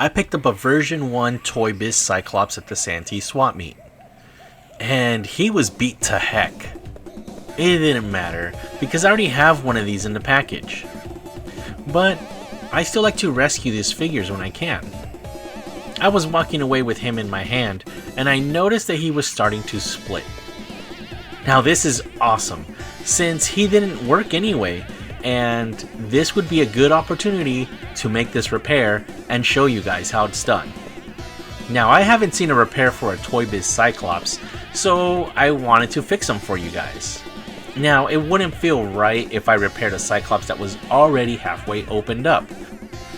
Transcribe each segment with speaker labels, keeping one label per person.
Speaker 1: I picked up a version 1 Toy Biz Cyclops at the Santee swap meet. And he was beat to heck. It didn't matter, because I already have one of these in the package. But I still like to rescue these figures when I can. I was walking away with him in my hand, and I noticed that he was starting to split. Now this is awesome, since he didn't work anyway, and this would be a good opportunity to make this repair and show you guys how it's done. Now I haven't seen a repair for a Toy Biz Cyclops, so I wanted to fix them for you guys. Now it wouldn't feel right if I repaired a Cyclops that was already halfway opened up.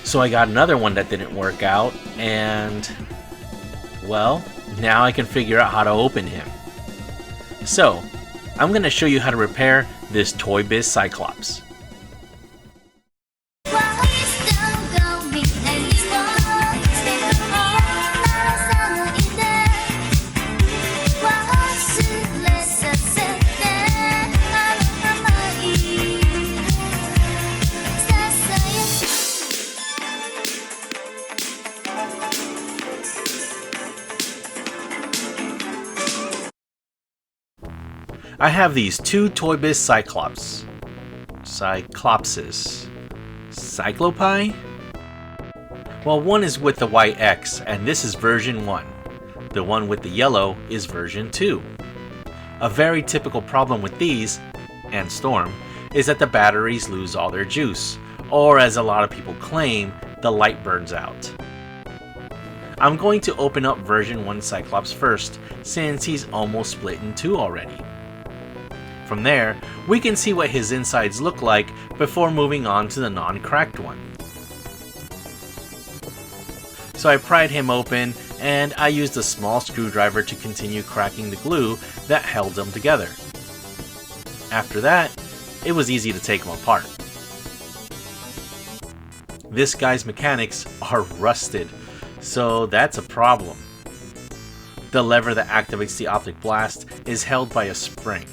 Speaker 1: So I got another one that didn't work out, and well, now I can figure out how to open him. So, I'm going to show you how to repair this Toy Biz Cyclops. I have these two Toy Biz Cyclops. Cyclopses. Cyclopi? Well, one is with the white X, and this is version 1. The one with the yellow is version 2. A very typical problem with these, and Storm, is that the batteries lose all their juice, or as a lot of people claim, the light burns out. I'm going to open up version 1 Cyclops first, since he's almost split in two already. From there, we can see what his insides look like before moving on to the non-cracked one. So I pried him open, and I used a small screwdriver to continue cracking the glue that held them together. After that, it was easy to take them apart. This guy's mechanics are rusted, so that's a problem. The lever that activates the optic blast is held by a spring.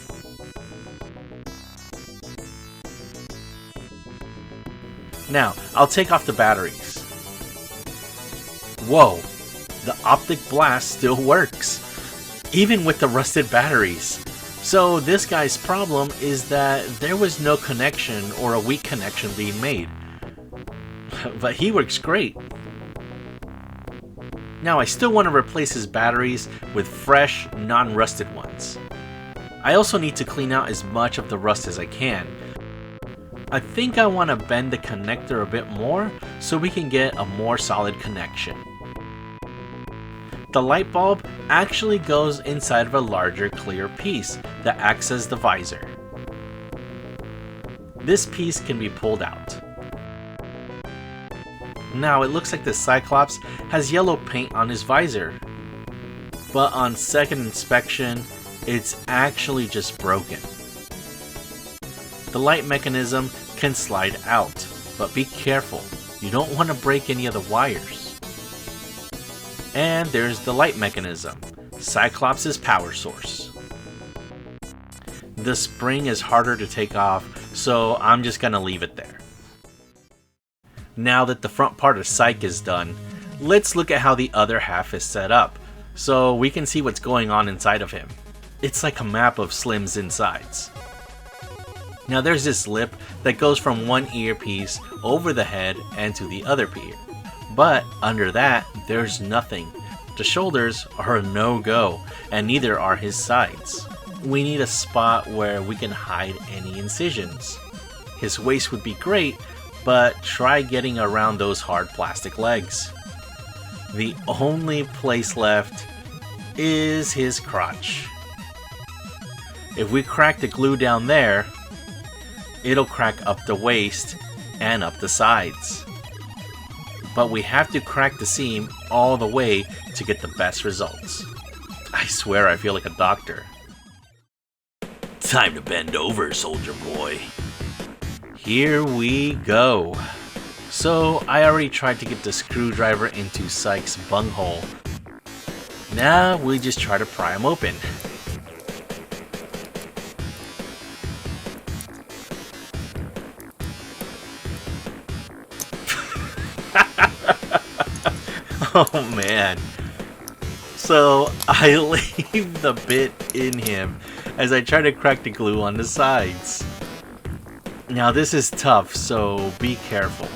Speaker 1: Now, I'll take off the batteries. Whoa, the optic blast still works, even with the rusted batteries. So this guy's problem is that there was no connection or a weak connection being made. But he works great. Now I still want to replace his batteries with fresh, non-rusted ones. I also need to clean out as much of the rust as I can. I think I want to bend the connector a bit more so we can get a more solid connection. The light bulb actually goes inside of a larger clear piece that acts as the visor. This piece can be pulled out. Now it looks like the Cyclops has yellow paint on his visor, but on second inspection, it's actually just broken. The light mechanism can slide out, but be careful, you don't want to break any of the wires. And there's the light mechanism, Cyclops' power source. The spring is harder to take off, so I'm just gonna leave it there. Now that the front part of Cyc is done, let's look at how the other half is set up, so we can see what's going on inside of him. It's like a map of Slim's insides. Now there's this lip that goes from one earpiece over the head and to the other ear. But under that, there's nothing. The shoulders are a no-go, and neither are his sides. We need a spot where we can hide any incisions. His waist would be great, but try getting around those hard plastic legs. The only place left is his crotch. If we crack the glue down there, it'll crack up the waist and up the sides. But we have to crack the seam all the way to get the best results. I swear I feel like a doctor. Time to bend over, soldier boy. Here we go. So I already tried to get the screwdriver into Cyc's bunghole. Now we just try to pry him open. Oh man. So I leave the bit in him as I try to crack the glue on the sides. Now this is tough, so be careful.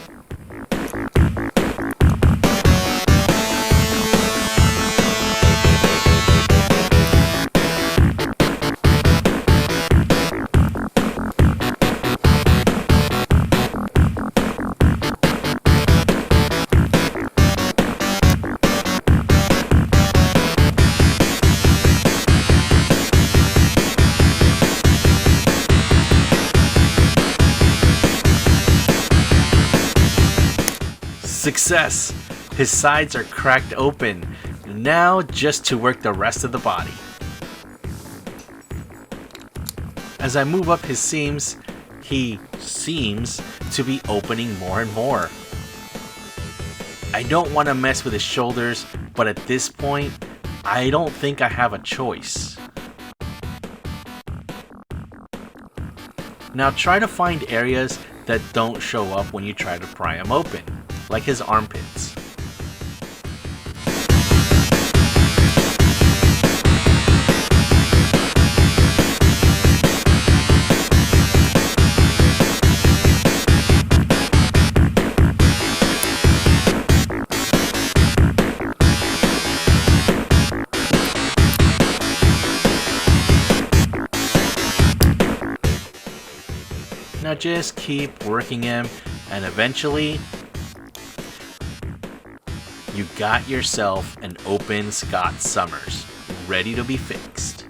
Speaker 1: Success! His sides are cracked open. Now just to work the rest of the body. As I move up his seams, he seems to be opening more and more. I don't want to mess with his shoulders, but at this point, I don't think I have a choice. Now try to find areas that don't show up when you try to pry him open, like his armpits. Now just keep working him, and eventually you got yourself an open Scott Summers, ready to be fixed.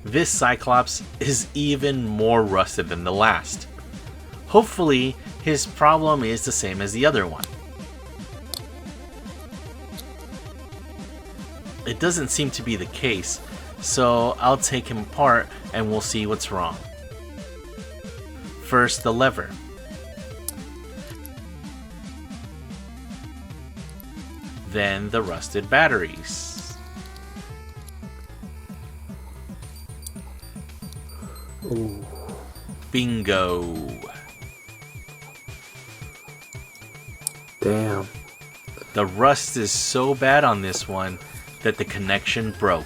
Speaker 1: This Cyclops is even more rusted than the last. Hopefully, his problem is the same as the other one. It doesn't seem to be the case, so I'll take him apart and we'll see what's wrong. First, the lever. Then the rusted batteries.
Speaker 2: Ooh.
Speaker 1: Bingo!
Speaker 2: Damn.
Speaker 1: The rust is so bad on this one that the connection broke.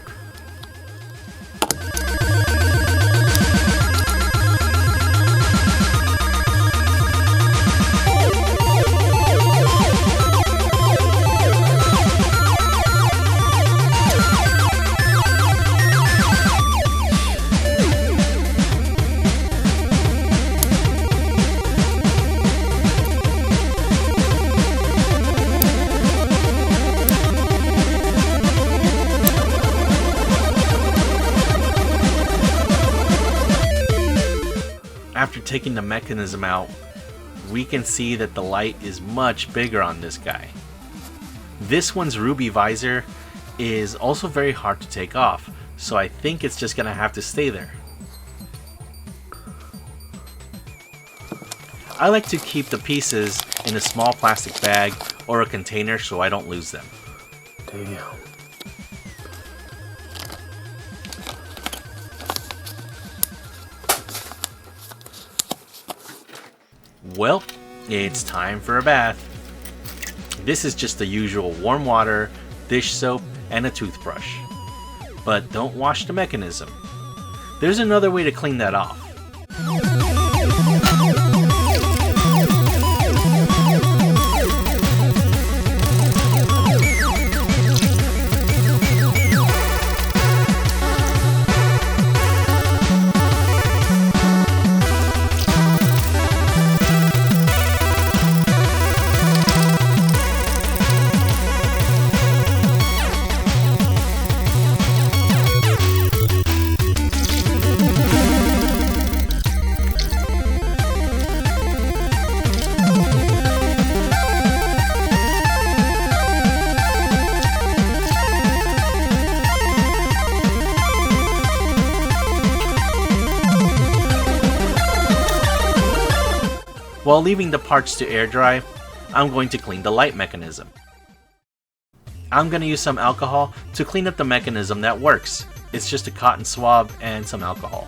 Speaker 1: After taking the mechanism out, we can see that the light is much bigger on this guy. This one's ruby visor is also very hard to take off, so I think it's just gonna have to stay there. I like to keep the pieces in a small plastic bag or a container so I don't lose them.
Speaker 2: Damn.
Speaker 1: Well, it's time for a bath. This is just the usual warm water, dish soap, and a toothbrush. But don't wash the mechanism. There's another way to clean that off. While leaving the parts to air dry, I'm going to clean the light mechanism. I'm going to use some alcohol to clean up the mechanism that works. It's just a cotton swab and some alcohol.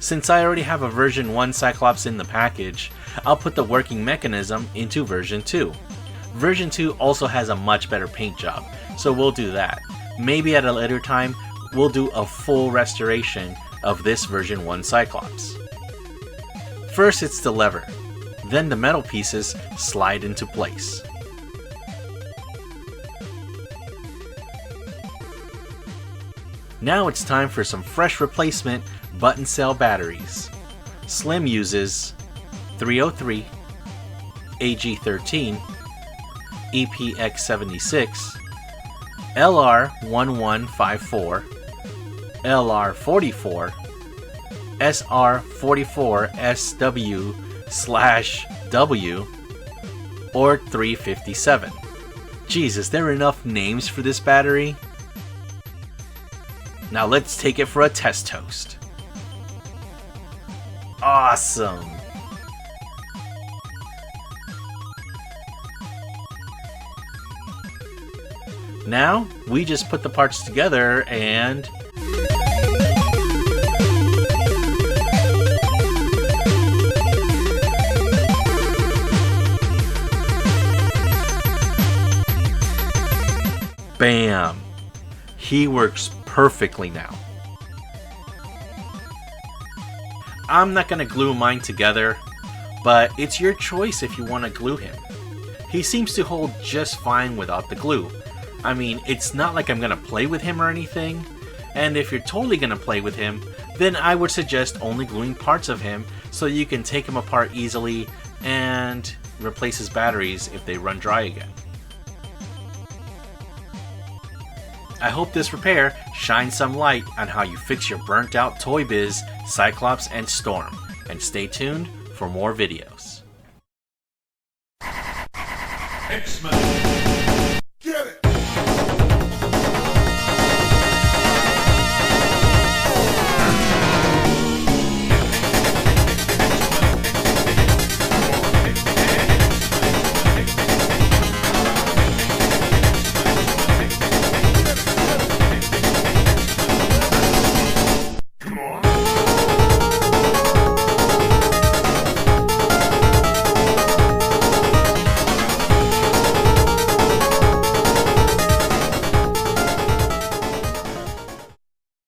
Speaker 1: Since I already have a version 1 Cyclops in the package, I'll put the working mechanism into version 2. Version 2 also has a much better paint job, so we'll do that. Maybe at a later time, we'll do a full restoration of this version 1 Cyclops. First it's the lever, then the metal pieces slide into place. Now it's time for some fresh replacement button cell batteries. Slim uses 303, AG13, EPX76, LR1154, LR44, SR44SW/W, or 357. Jeez, is there enough names for this battery? Now let's take it for a test toast. Awesome! Now, we just put the parts together and... Bam! He works perfectly now. I'm not going to glue mine together, but it's your choice if you want to glue him. He seems to hold just fine without the glue. I mean, it's not like I'm going to play with him or anything, and if you're totally going to play with him, then I would suggest only gluing parts of him so you can take him apart easily and replace his batteries if they run dry again. I hope this repair shines some light on how you fix your burnt out Toy Biz, Cyclops, and Storm, and stay tuned for more videos.
Speaker 3: X-Men.